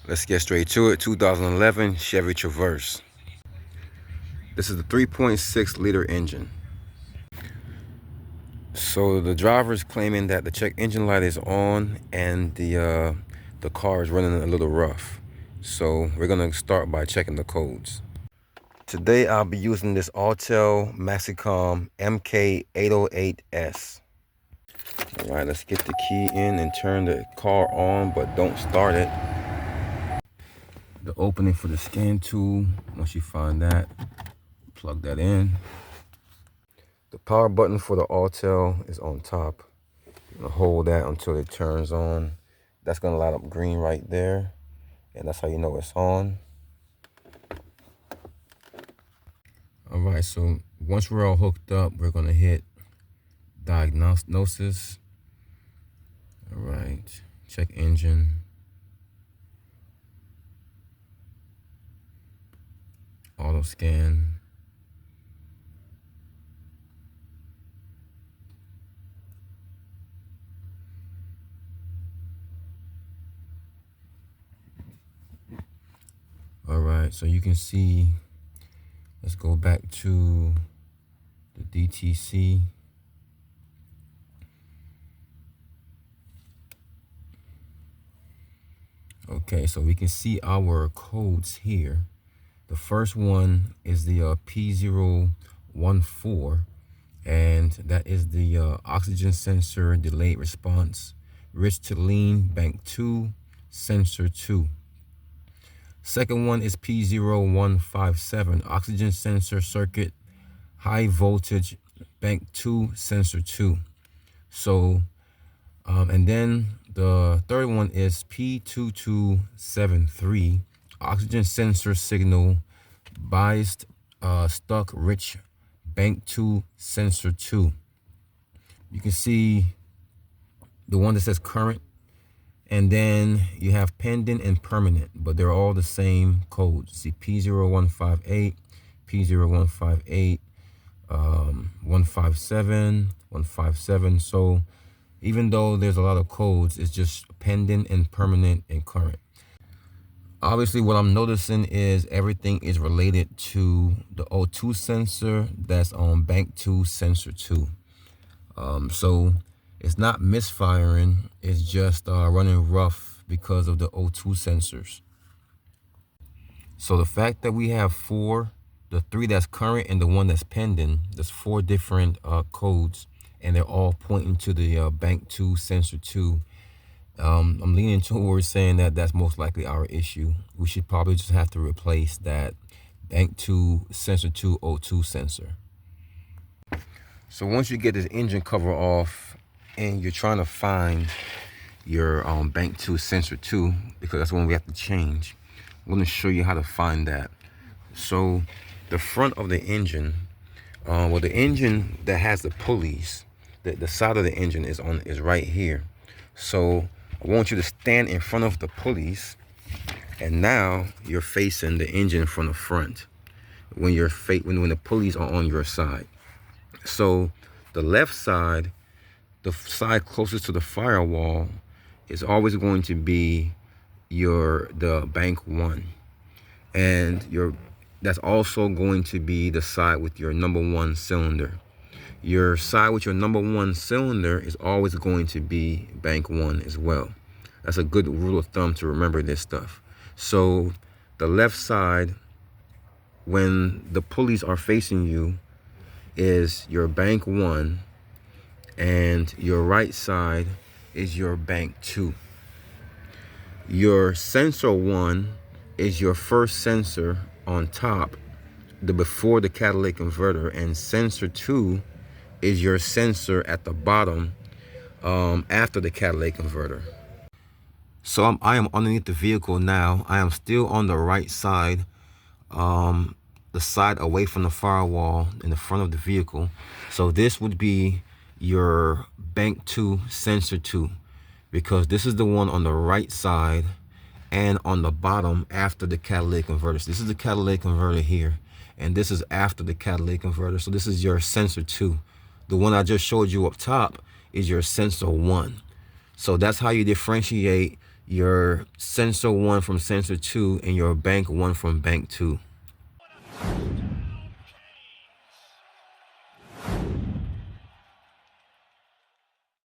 Let's get straight to it. 2011 Chevy Traverse. This is the 3.6 liter engine. So the driver is claiming that the check engine light is on and the car is running a little rough. So we're gonna start by checking the codes. Today I'll be using this Autel Maxicom MK808S. All right, let's get the key in and turn the car on, but don't start it. The opening for the scan tool, once you find that, plug that in. The power button for the Autel is on top. You're gonna hold that until it turns on. That's gonna light up green right there, and that's how you know it's on. All right, so once we're all hooked up, we're gonna hit diagnosis. All right, check engine. Auto scan. All right, so you can see, let's go back to the DTC. Okay, so we can see our codes here. The first one is the P014, and that is the oxygen sensor delayed response, rich to lean, bank 2, sensor 2. Second one is P0157, oxygen sensor circuit, high voltage, bank 2, sensor 2. So, and then the third one is p2273, oxygen sensor signal, biased, stuck, rich, bank 2, sensor 2. You can see the one that says current, and then you have pending and permanent, but they're all the same codes. See P0158, P0158, 157, 157. So even though there's a lot of codes, it's just pending and permanent and current. Obviously, what I'm noticing is everything is related to the O2 sensor that's on bank 2, sensor 2. So it's not misfiring, it's just running rough because of the O2 sensors. So the fact that we have the 3 that's current and the 1 that's pending, there's 4 different codes, and they're all pointing to the bank 2, sensor 2. I'm leaning towards saying that that's most likely our issue. We should probably just have to replace that bank 2, sensor 2, O2 sensor. So once you get this engine cover off and you're trying to find your bank 2, sensor 2, because that's one we have to change, I'm going to show you how to find that. So the front of the engine, well, the engine that has the pulleys, the side of the engine is right here. So I want you to stand in front of the pulleys, and now you're facing the engine from the front when when the pulleys are on your side. So the left side, the side closest to the firewall, is always going to be the bank 1, and that's also going to be the side with your number 1 cylinder. Your side with your number 1 cylinder is always going to be bank 1 as well. That's a good rule of thumb to remember this stuff. So the left side, when the pulleys are facing you, is your bank 1, and your right side is your bank 2. Your sensor 1 is your first sensor on top, before the catalytic converter, and sensor 2 is your sensor at the bottom, after the catalytic converter. So I am underneath the vehicle now. I am still on the right side, the side away from the firewall in the front of the vehicle. So this would be your bank 2, sensor 2, because this is the one on the right side and on the bottom after the catalytic converter. So this is the catalytic converter here, and this is after the catalytic converter. So this is your sensor 2. The one I just showed you up top is your sensor 1. So that's how you differentiate your sensor 1 from sensor 2, and your bank 1 from bank 2.